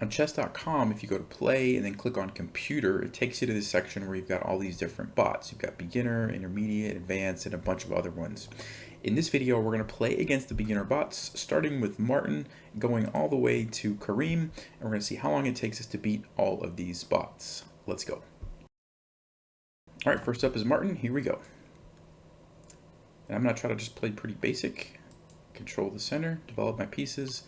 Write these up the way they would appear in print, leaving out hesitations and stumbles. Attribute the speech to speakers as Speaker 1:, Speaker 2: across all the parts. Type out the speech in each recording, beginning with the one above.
Speaker 1: On chess.com, if you go to play and then click on computer, it takes you to this section where you've got all these different bots. You've got beginner, intermediate, advanced, and a bunch of other ones. In this video, we're going to play against the beginner bots, starting with Martin, going all the way to Karim, and we're going to see how long it takes us to beat all of these bots. Let's go. All right, first up is Martin. Here we go. And I'm going to try to just play pretty basic. Control the center, develop my pieces,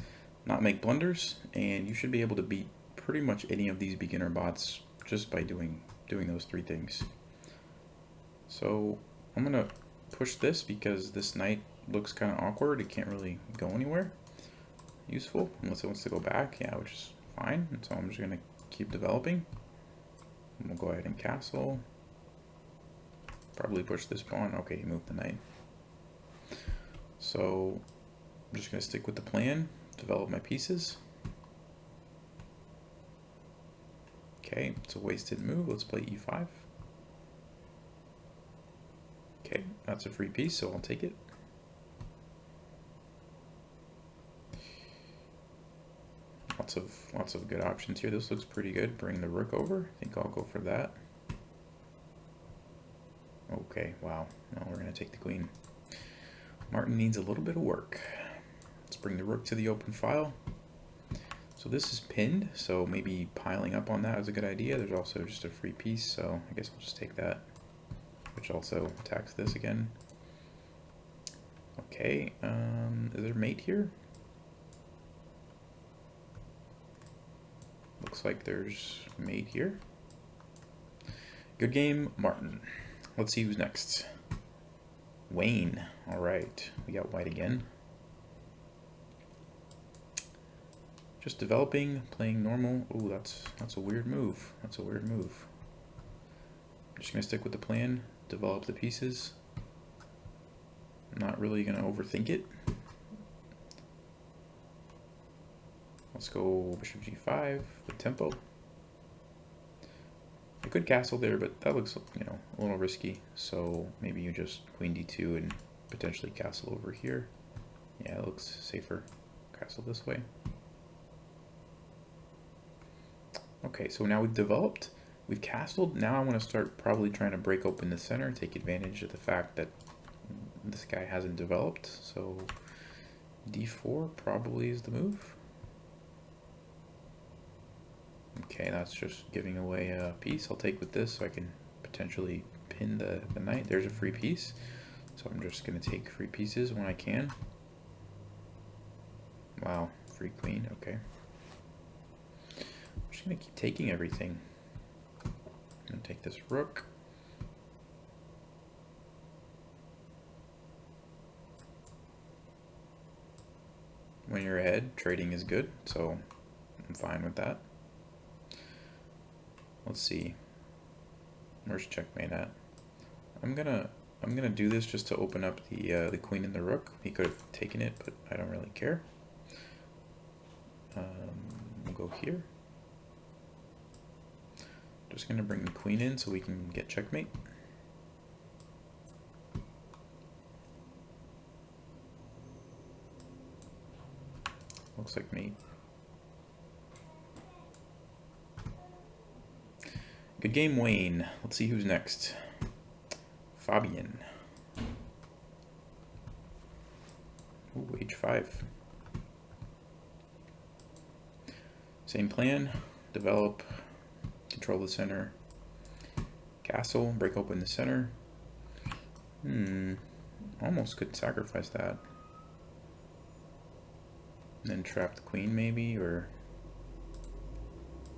Speaker 1: not make blunders, and you should be able to beat pretty much any of these beginner bots just by doing those three things. So I'm gonna push this because this knight looks kind of awkward. It can't really go anywhere useful unless it wants to go back, yeah, which is fine. And so I'm just gonna keep developing. And we'll go ahead and castle. Probably push this pawn. Okay, he moved the knight. So I'm just gonna stick with the plan. Develop my pieces. Okay, it's a wasted move. Let's play e5. Okay, that's a free piece, so I'll take it. Lots of good options here. This looks pretty good. Bring the rook over. I think I'll go for that. Okay, wow. Now we're gonna take the queen. Martin needs a little bit of work. Let's bring the rook to the open file. So this is pinned, so maybe piling up on that is a good idea. There's also just a free piece, so I guess we'll just take that, which also attacks this again. Okay, is there mate here? Looks like there's mate here. Good game, Martin. Let's see who's next. Wayne. All right, we got white again. Just developing, playing normal. Ooh, that's a weird move. That's a weird move. I'm just gonna stick with the plan, develop the pieces. I'm not really gonna overthink it. Let's go bishop g5 with tempo. I could castle there, but that looks, a little risky. So maybe you just queen d2 and potentially castle over here. Yeah, it looks safer. Castle this way. Okay, so now we've developed, we've castled. Now I want to start probably trying to break open the center, take advantage of the fact that this guy hasn't developed. So d4 probably is the move. Okay, that's just giving away a piece. I'll take with this so I can potentially pin the knight. There's a free piece. So I'm just going to take free pieces when I can. Wow, free queen, okay. I'm just going to keep taking everything. I'm going to take this rook. When you're ahead, trading is good, so I'm fine with that. Let's see. Where's checkmate at? I'm gonna do this just to open up the queen and the rook. He could have taken it, but I don't really care. We'll go here. Just gonna bring the queen in so we can get checkmate. Looks like mate. Good game, Wayne. Let's see who's next. Fabian. Ooh, h5. Same plan. Develop. Control the center. Castle. Break open the center. Almost could sacrifice that. And then trap the queen maybe, or...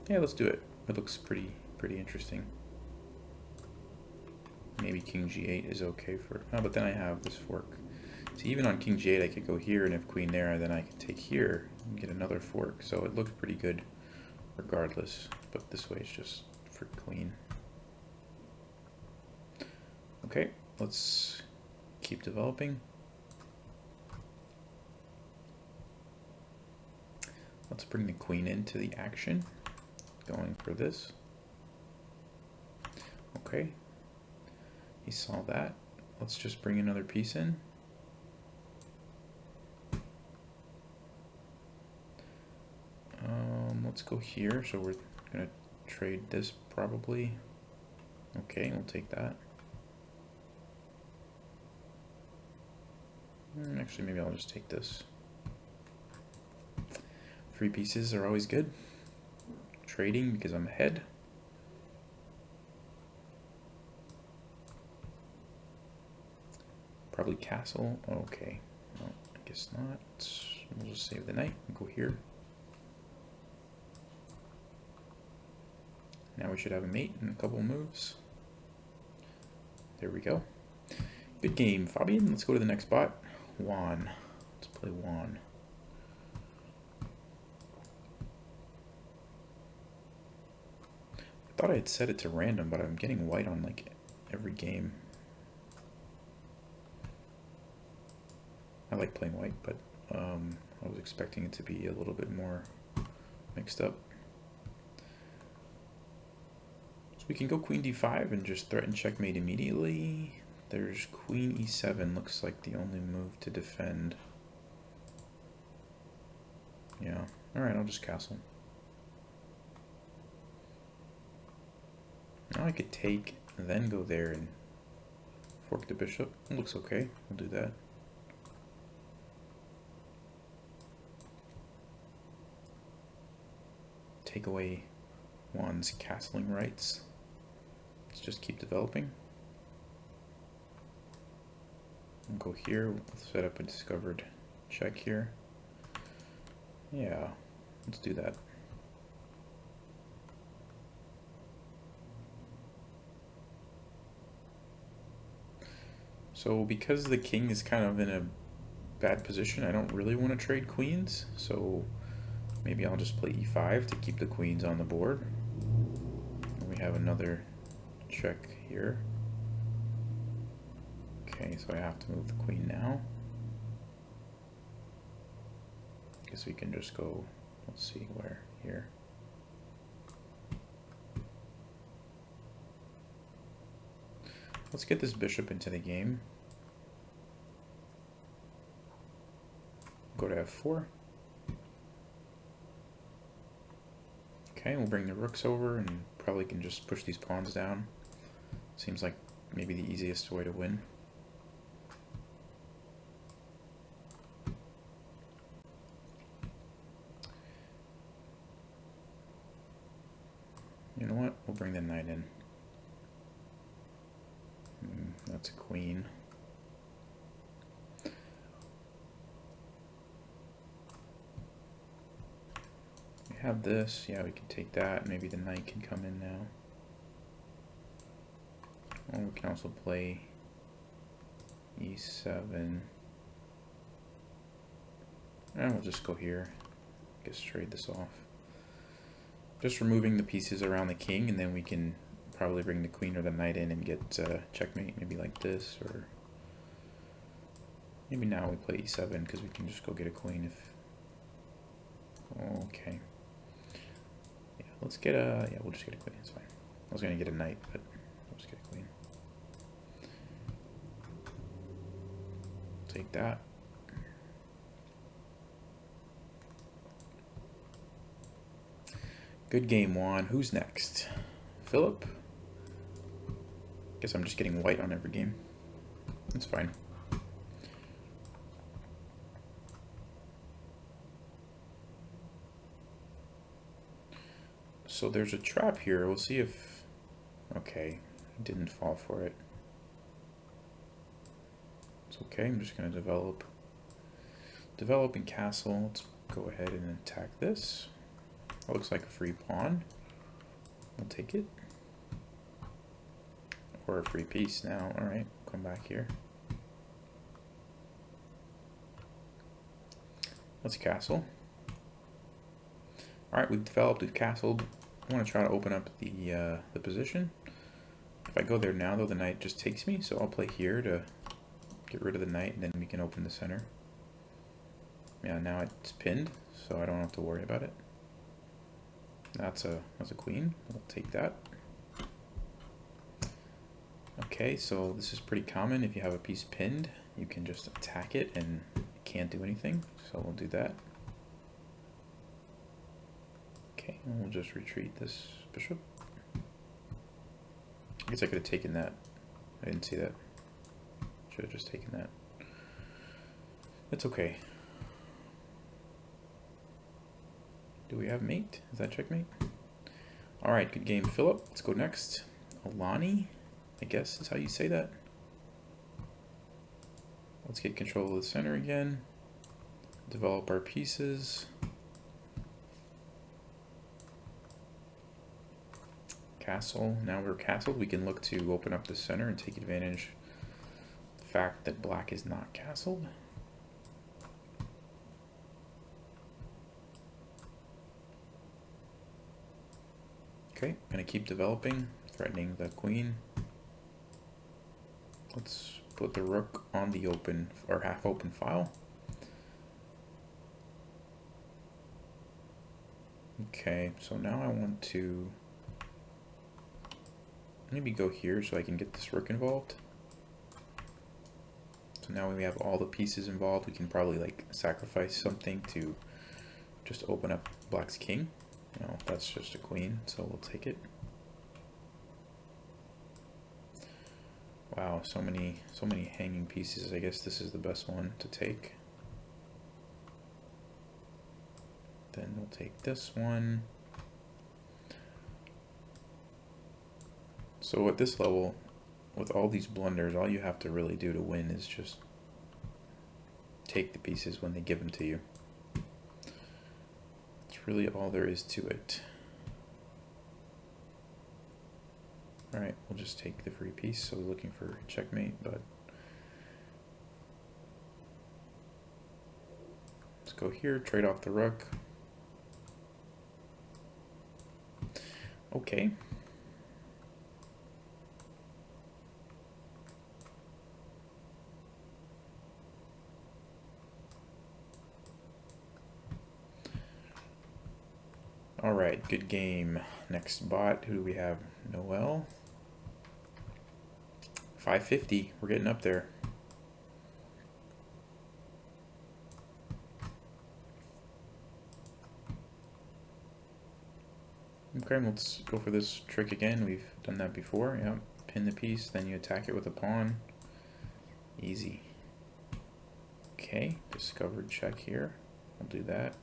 Speaker 1: Yeah, let's do it. It looks pretty interesting. Maybe king g8 is okay for... Oh, but then I have this fork. So even on king g8 I could go here, and if queen there, then I can take here and get another fork. So it looks pretty good regardless. But this way is just for queen. Okay, let's keep developing. Let's bring the queen into the action. Going for this. Okay, he saw that. Let's just bring another piece in. Let's go here. So we're gonna trade this probably. Okay, we'll take that. Actually, maybe I'll just take this. 3 pieces are always good. Trading because I'm ahead. Probably castle. Okay. No, I guess not. We'll just save the knight and go here. Now we should have a mate in a couple moves. There we go. Good game, Fabian. Let's go to the next spot. Juan. Let's play Juan. I thought I had set it to random, but I'm getting white on like every game. I like playing white, but I was expecting it to be a little bit more mixed up. So we can go queen d5 and just threaten checkmate immediately. There's queen e7, looks like the only move to defend. Yeah, alright, I'll just castle. Now I could take, and then go there and fork the bishop. It looks okay, we'll do that. Take away Juan's castling rights. Let's just keep developing. We'll go here, we'll set up a discovered check here. Yeah, let's do that. So because the king is kind of in a bad position, I don't really want to trade queens, so maybe I'll just play e5 to keep the queens on the board. And we have another check here. Okay, so I have to move the queen now. Guess we can just go, let's see where, here. Let's get this bishop into the game. Go to f4. Okay, we'll bring the rooks over and probably can just push these pawns down. Seems like maybe the easiest way to win. You know what? We'll bring the knight in. That's a queen. We have this. Yeah, we can take that. Maybe the knight can come in now. Or we can also play e7. And we'll just go here. I guess trade this off. Just removing the pieces around the king, and then we can probably bring the queen or the knight in and get checkmate, maybe like this, or maybe now we play e7 because we can just go get a queen if... Okay. Yeah, let's get a... Yeah, we'll just get a queen, it's fine. I was going to get a knight, but we'll just get a queen. Take that. Good game, Juan. Who's next? Filip? Guess I'm just getting white on every game. That's fine. So there's a trap here. We'll see if... Okay, didn't fall for it. It's okay. I'm just going to develop and castle. Let's go ahead and attack this. That looks like a free pawn. We'll take it. Or a free piece now. Alright, come back here. Let's castle. Alright, we've developed, we've castled. I want to try to open up the position. If I go there now, though, the knight just takes me, so I'll play here to get rid of the knight, and then we can open the center. Yeah, now it's pinned, so I don't have to worry about it. That's a queen. We'll take that. Okay, so this is pretty common. If you have a piece pinned, you can just attack it and it can't do anything. So we'll do that. Okay, and we'll just retreat this bishop. I guess I could have taken that. I didn't see that. Should have just taken that. It's okay. Do we have mate? Is that checkmate? Alright, good game, Filip. Let's go next. Elani, I guess is how you say that. Let's get control of the center again. Develop our pieces. Castle. Now we're castled. We can look to open up the center and take advantage of the fact that black is not castled. Okay, gonna keep developing, threatening the queen. Let's put the rook on the open or half open file. Okay, so now I want to maybe go here so I can get this rook involved. So now we have all the pieces involved. We can probably like sacrifice something to just open up black's king. No, that's just a queen, so we'll take it. Wow, so many hanging pieces. I guess this is the best one to take. Then we'll take this one. So at this level, with all these blunders, all you have to really do to win is just take the pieces when they give them to you. That's really all there is to it. Alright, we'll just take the free piece, so we're looking for checkmate, but let's go here, trade off the rook. Okay. Alright, good game. Next bot, who do we have? Noel. 550, we're getting up there. Okay, let's go for this trick again. We've done that before. Yeah, pin the piece, then you attack it with a pawn. Easy. Okay, discovered check here. We'll do that.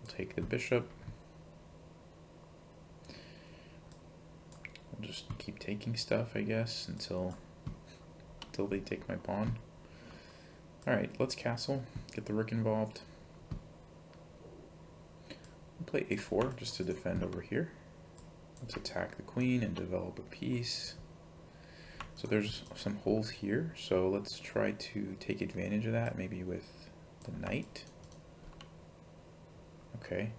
Speaker 1: We'll take the bishop. We'll just keep taking stuff, I guess, until they take my pawn. Alright, let's castle. Get the rook involved. Play a4 just to defend over here. Let's attack the queen and develop a piece. So there's some holes here, so let's try to take advantage of that, maybe with the knight. Okay,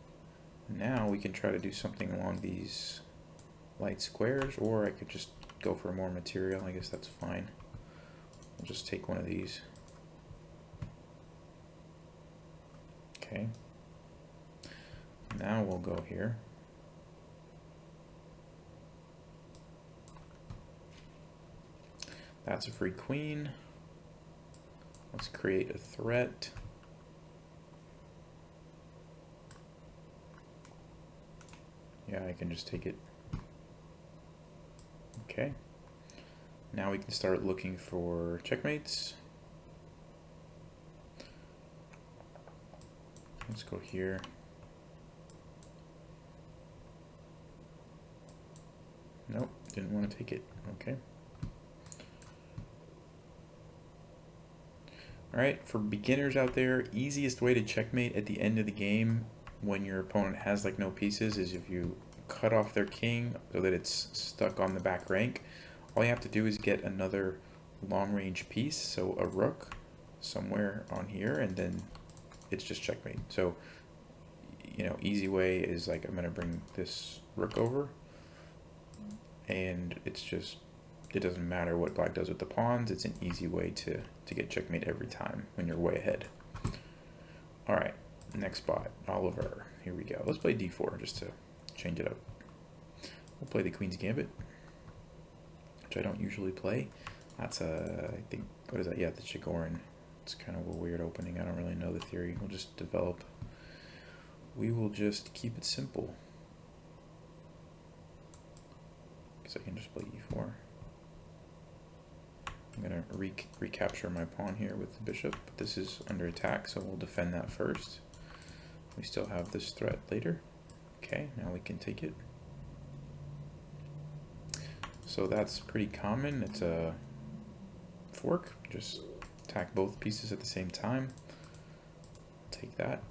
Speaker 1: now we can try to do something along these light squares, or I could just go for more material. I guess that's fine. I'll just take one of these. Okay. Now we'll go here. That's a free queen. Let's create a threat. Yeah, I can just take it. Okay. Now we can start looking for checkmates. Let's go here. Nope, didn't want to take it. Okay. Alright, for beginners out there, easiest way to checkmate at the end of the game when your opponent has like no pieces is if you cut off their king so that it's stuck on the back rank. All you have to do is get another long range piece, so a rook somewhere on here, and then it's just checkmate. So, you know, easy way is like I'm going to bring this rook over, and it's just, it doesn't matter what black does with the pawns. It's an easy way to get checkmate every time when you're way ahead. Alright, next spot, Oliver. Here we go. Let's play d4 just to change it up. We'll play the Queen's Gambit, which I don't usually play. That's a, I think, what is that? Yeah, the Chigorin. It's kind of a weird opening. I don't really know the theory. We'll just develop. We will just keep it simple. guess I can just play e4. I'm gonna recapture my pawn here with the bishop, but this is under attack, so we'll defend that first. We still have this threat later. Okay, now we can take it. So that's pretty common. It's a fork. Just attack both pieces at the same time. Take that.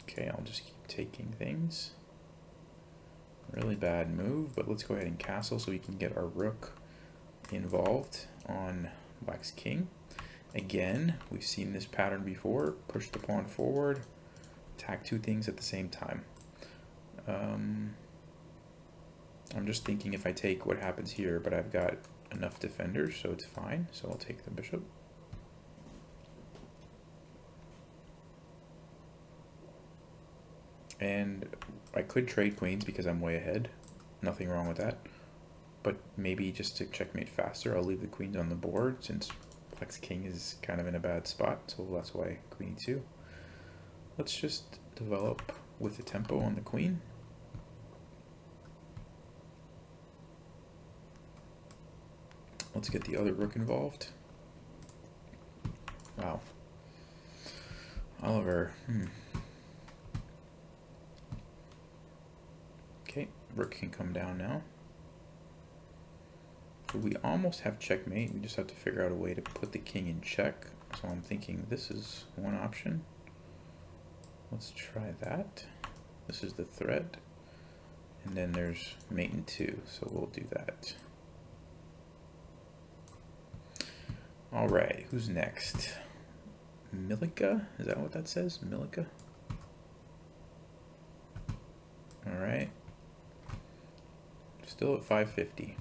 Speaker 1: Okay, I'll just keep taking things. Really bad move, but let's go ahead and castle so we can get our rook involved on black's king. Again, we've seen this pattern before. Push the pawn forward, attack two things at the same time. I'm just thinking if I take what happens here, but I've got enough defenders, so it's fine. So I'll take the bishop. And I could trade queens because I'm way ahead. Nothing wrong with that. But maybe just to checkmate faster, I'll leave the queens on the board since black's king is kind of in a bad spot. So that's why queen e2. Let's just develop with the tempo on the queen. Let's get the other rook involved. Wow. Oliver. Okay, rook can come down now. So we almost have checkmate. We just have to figure out a way to put the king in check. So I'm thinking this is one option. Let's try that. This is the threat. And then there's mate in 2, so we'll do that. All right, who's next? Milica? Is that what that says? Milica? All right. Still at 550.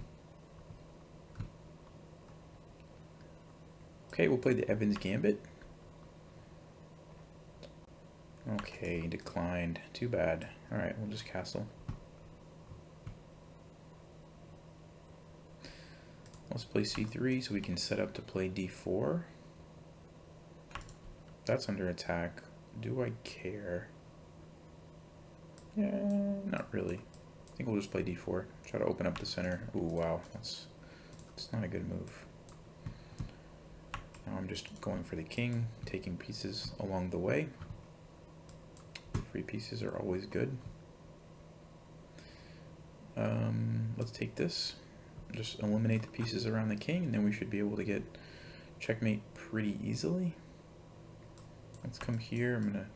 Speaker 1: Okay, we'll play the Evans Gambit. Okay, declined. Too bad. All right, we'll just castle. Let's play c3 so we can set up to play d4. That's under attack. Do I care? Yeah, not really. I think we'll just play d4. Try to open up the center. Ooh, wow. That's not a good move. Now I'm just going for the king, taking pieces along the way. Free pieces are always good. Let's take this. Just eliminate the pieces around the king, and then we should be able to get checkmate pretty easily. Let's come here. I'm going to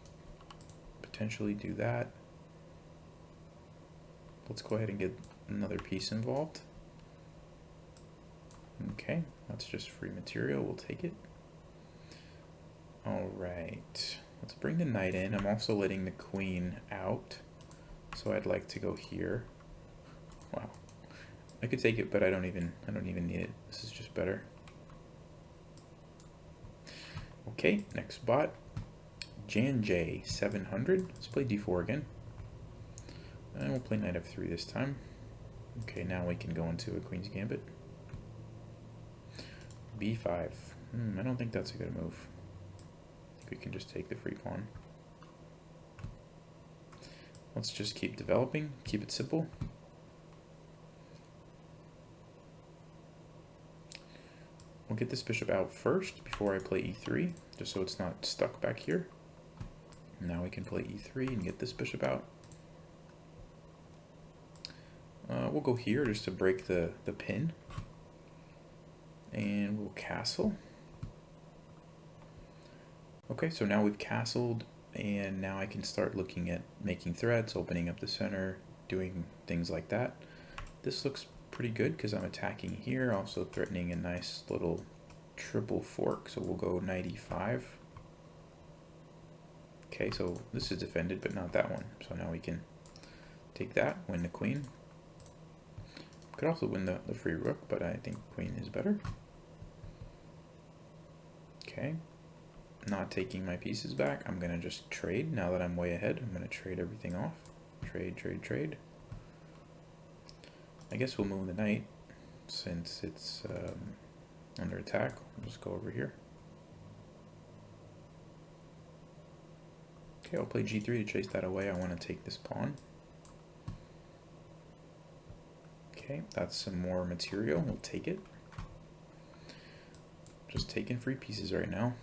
Speaker 1: potentially do that. Let's go ahead and get another piece involved. Okay, that's just free material. We'll take it. All right. Let's bring the knight in. I'm also letting the queen out, so I'd like to go here. Wow. I could take it, but I don't even need it. This is just better. Okay, next spot. Janjay 700. Let's play d4 again. And we'll play knight f3 this time. Okay, now we can go into a queen's gambit. b5. I don't think that's a good move. I think we can just take the free pawn. Let's just keep developing, keep it simple. We'll get this bishop out first before I play e3, just so it's not stuck back here. Now we can play e3 and get this bishop out. We'll go here just to break the pin. And we'll castle. Okay, so now we've castled, and now I can start looking at making threats, opening up the center, doing things like that. This looks pretty good because I'm attacking here, also threatening a nice little triple fork. So we'll go knight e5. Okay, so this is defended, but not that one. So now we can take that, win the queen. Could also win the free rook, but I think queen is better. Okay, not taking my pieces back. I'm gonna just trade now that I'm way ahead. I'm gonna trade everything off. Trade, trade, trade. I guess we'll move the knight since it's under attack. We'll just go over here. Okay, I'll play g3 to chase that away. I want to take this pawn. Okay, that's some more material. We'll take it. Just taking free pieces right now.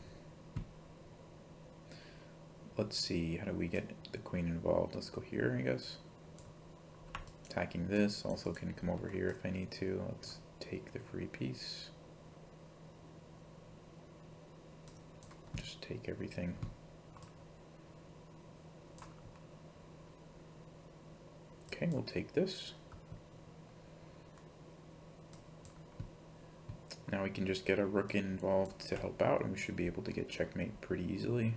Speaker 1: Let's see, how do we get the queen involved? Let's go here, I guess. Attacking this, also can come over here if I need to. Let's take the free piece. Just take everything. Okay, we'll take this. Now we can just get a rook involved to help out, and we should be able to get checkmate pretty easily.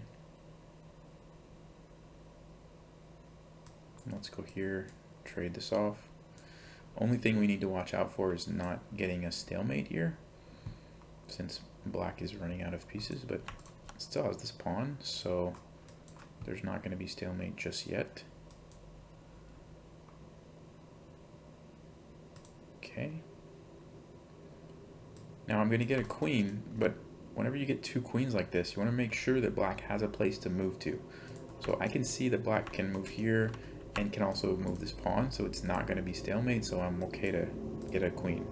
Speaker 1: Let's go here, trade this off. Only thing we need to watch out for is not getting a stalemate here, since black is running out of pieces, but it still has this pawn, so there's not going to be stalemate just yet. Okay. Now I'm going to get a queen, but whenever you get two queens like this, you want to make sure that black has a place to move to. So I can see that black can move here and can also move this pawn, so it's not going to be stalemate, so I'm okay to get a queen.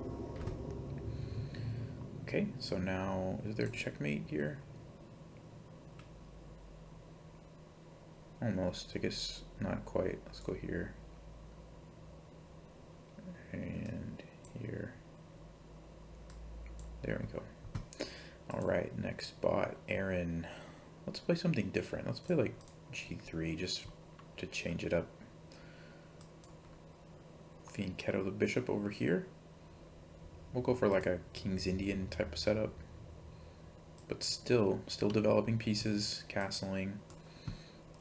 Speaker 1: Okay, so now, is there checkmate here? Almost, I guess not quite. Let's go here. And here. There we go. Alright, next spot, Aron. Let's play something different. Let's play like G3 just to change it up. Fianchetto the bishop over here. We'll go for like a King's Indian type of setup. But still developing pieces, castling,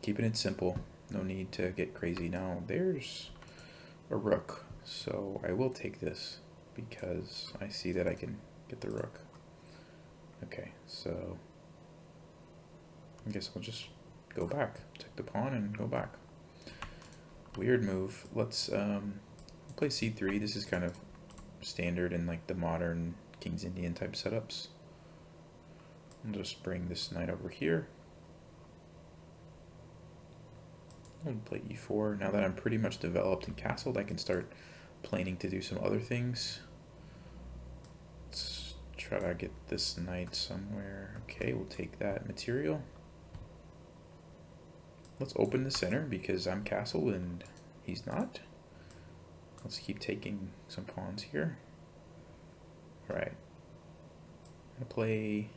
Speaker 1: keeping it simple. No need to get crazy. Now there's a rook, so I will take this because I see that I can get the rook. Okay, so I guess I'll just go back, take the pawn and go back. Weird move. Let's play c3. This is kind of standard in like the modern King's Indian type setups. I'll just bring this knight over here. I'll play e4. Now that I'm pretty much developed and castled, I can start planning to do some other things. Let's try to get this knight somewhere. Okay, we'll take that material. Let's open the center because I'm castled and he's not. Let's keep taking some pawns here. Alright. I'm gonna play.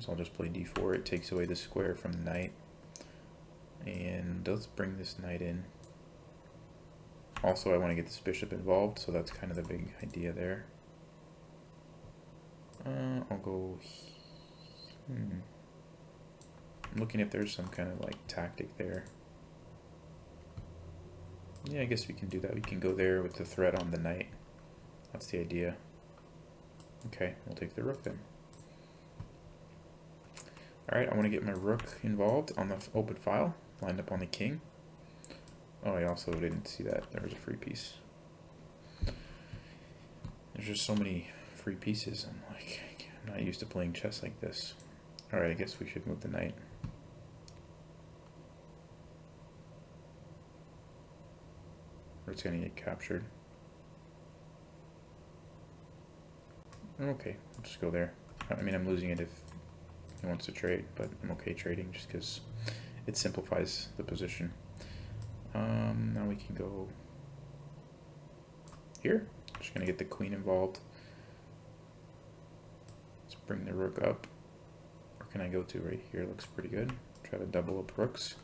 Speaker 1: I'll just play d4. It takes away the square from the knight. And let's bring this knight in. Also, I want to get this bishop involved, so that's kind of the big idea there. I'll go. I'm looking if there's some kind of like tactic there. Yeah, I guess we can do that. We can go there with the threat on the knight. That's the idea. Okay, we'll take the rook then. Alright, I want to get my rook involved on the open file, lined up on the king. Oh, I also didn't see that. There was a free piece. There's just so many free pieces. I'm like, I'm not used to playing chess like this. Alright, I guess we should move the knight. Or it's going to get captured. Okay, I'll just go there. I mean, I'm losing it if he wants to trade, but I'm okay trading just because it simplifies the position. Now we can go here. Just gonna get the queen involved. Let's bring the rook up. Where can I go to? Right here looks pretty good. Try to double up rooks.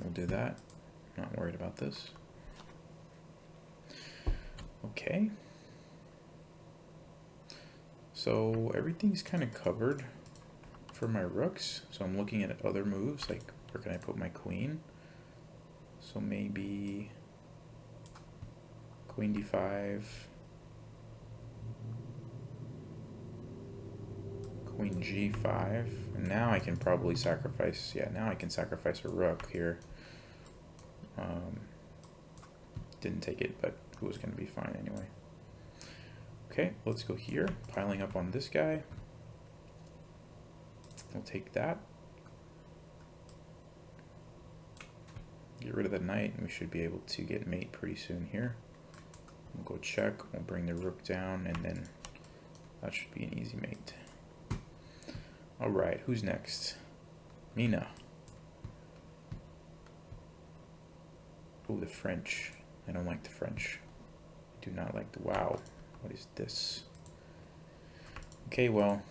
Speaker 1: We'll do that. Not worried about this. Okay. So everything's kind of covered for my rooks. So I'm looking at other moves, like where can I put my queen? So maybe queen d5, queen g5, and now I can probably sacrifice, yeah, now I can sacrifice a rook here. Didn't take it, but it was going to be fine anyway. Okay, let's go here, piling up on this guy. We'll take that. Get rid of the knight, and we should be able to get mate pretty soon here. We'll go check, we'll bring the rook down, and then that should be an easy mate. Alright, who's next? Mina. Oh, the French. I don't like the French. I do not like the... Wow, what is this? Okay, well,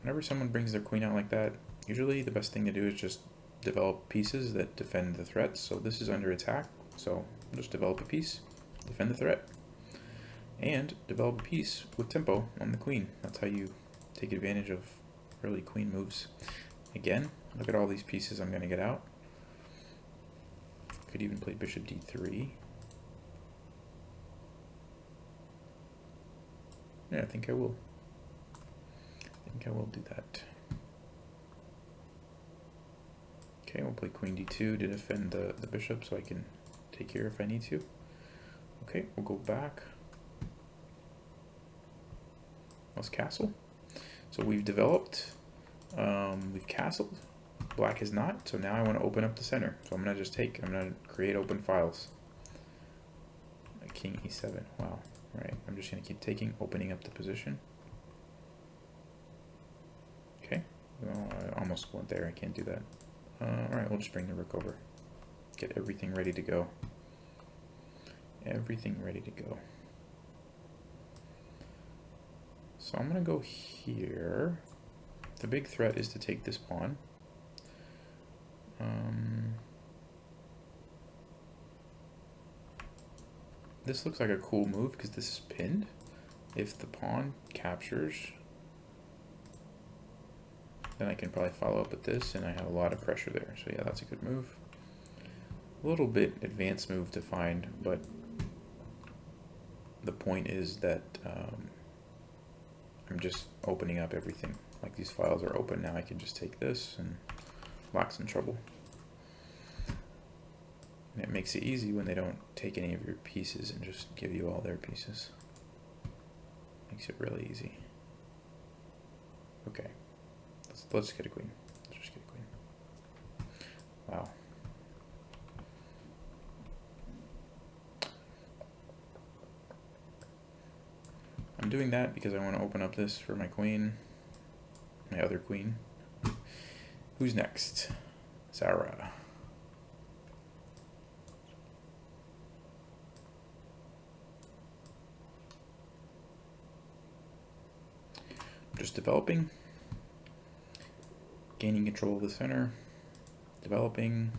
Speaker 1: whenever someone brings their queen out like that, usually the best thing to do is just develop pieces that defend the threats. So this is under attack, so just develop a piece, defend the threat, and develop a piece with tempo on the queen. That's how you take advantage of early queen moves. Again, look at all these pieces I'm going to get out. Could even play bishop d3. Yeah, I think I will. I think I will do that. Okay, we'll play queen d2 to defend the bishop so I can take here if I need to. Okay, we'll go back. Let's castle. So we've developed, we've castled. Black has not, so now I want to open up the center. So I'm going to just take, I'm going to create open files. King e7, wow, right. I'm just going to keep taking, opening up the position. Okay, well, I almost went there, I can't do that. Alright, we'll just bring the rook over. Get everything ready to go. Everything ready to go. So I'm going to go here. The big threat is to take this pawn. This looks like a cool move because this is pinned. If the pawn captures, then I can probably follow up with this, and I have a lot of pressure there. So yeah, that's a good move. A little bit advanced move to find, but the point is that I'm just opening up everything. Like these files are open now, I can just take this and Black's in trouble. And it makes it easy when they don't take any of your pieces and just give you all their pieces. Makes it really easy. Okay, let's get a queen. Let's just get a queen. Wow. I'm doing that because I want to open up this for my queen, my other queen. Who's next? Zara. Just developing, gaining control of the center, developing.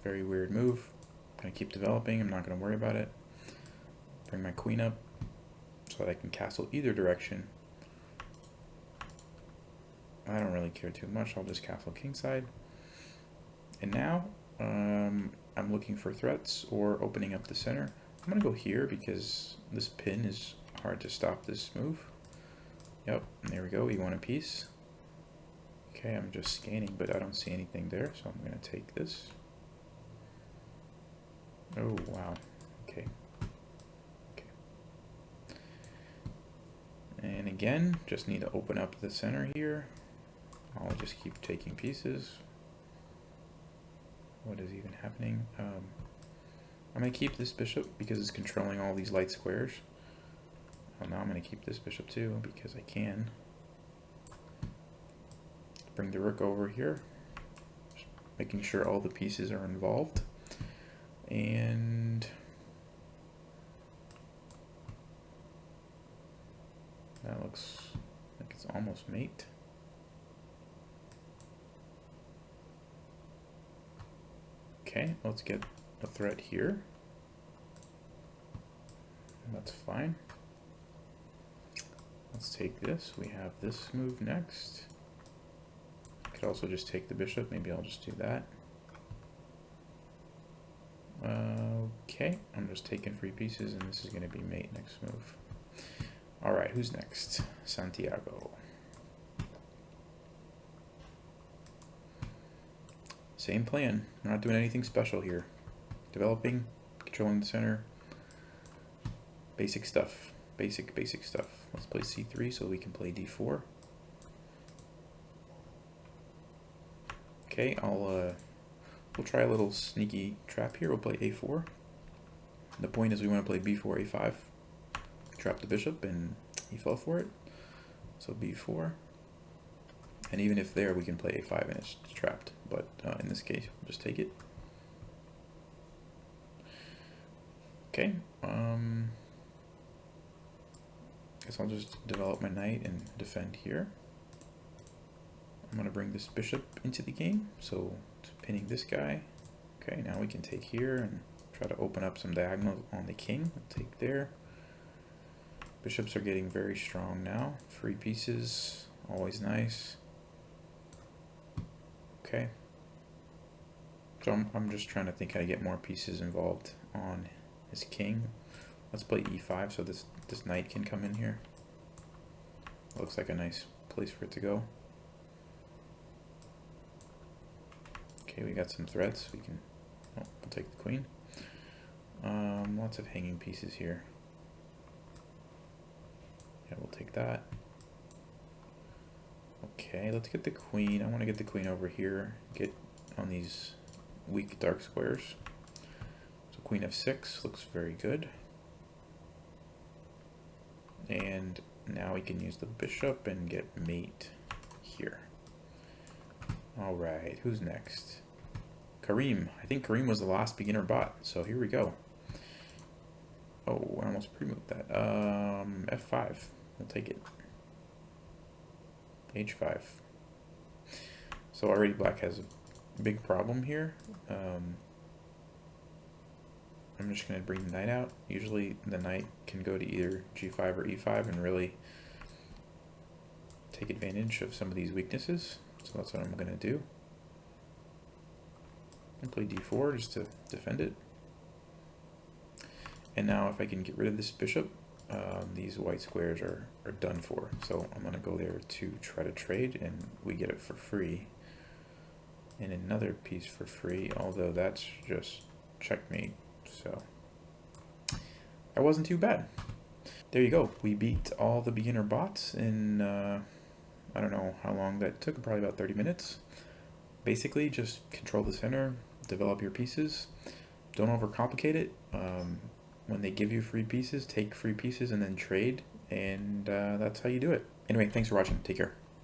Speaker 1: Very weird move. I'm gonna keep developing, I'm not gonna worry about it. Bring my queen up so that I can castle either direction. I don't really care too much, I'll just castle kingside. And now I'm looking for threats or opening up the center. I'm gonna go here because this pin is hard to stop this move. Yep, and there we go, we want a piece. Okay, I'm just scanning, but I don't see anything there, so I'm gonna take this. Oh, wow, okay. And again, just need to open up the center here. I'll just keep taking pieces. What is even happening? I'm going to keep this bishop because it's controlling all these light squares. Well, now I'm going to keep this bishop too because I can. Bring the rook over here. Just making sure all the pieces are involved. And that looks like it's almost mate. Okay, let's get a threat here. That's fine. Let's take this. We have this move next. I could also just take the bishop. Maybe I'll just do that. Okay, I'm just taking free pieces, and this is going to be mate next move. Alright, who's next? Santiago. Same plan. We're not doing anything special here. Developing, controlling the center. Basic stuff. Basic stuff. Let's play c3 so we can play d4. Okay, I'll We'll try a little sneaky trap here. We'll play a4. The point is we want to play b4, a5. Trap the bishop, and he fell for it. So b4. And even if there, we can play a5 and it's trapped. But in this case, we'll just take it. Okay. Guess I'll just develop my knight and defend here. I'm going to bring this bishop into the game. So it's pinning this guy. Okay, now we can take here and try to open up some diagonals on the king. We'll take there. Bishops are getting very strong now. Free pieces, always nice. Okay. So I'm just trying to think how to get more pieces involved on his king. Let's play e5 so this knight can come in here. Looks like a nice place for it to go. Okay, we got some threats. We can, we'll take the queen. Lots of hanging pieces here. Yeah, we'll take that. Okay, let's get the queen. I want to get the queen over here. Get on these weak dark squares. So queen f6 looks very good. And now we can use the bishop and get mate here. All right, who's next? Karim. I think Karim was the last beginner bot, so here we go. Oh, I almost pre-moved that. F5. We'll take it. H5. So already black has a big problem here. I'm just going to bring the knight out. Usually the knight can go to either g5 or e5 and really take advantage of some of these weaknesses. So that's what I'm going to do. And play d4 just to defend it. And now if I can get rid of this bishop, these white squares are done for. So I'm going to go there to try to trade, and we get it for free. And another piece for free, although that's just checkmate. So that wasn't too bad. There you go. We beat all the beginner bots in, I don't know how long that took, probably about 30 minutes. Basically, just control the center, develop your pieces. Don't overcomplicate it. When they give you free pieces, take free pieces and then trade. And that's how you do it. Anyway, thanks for watching. Take care.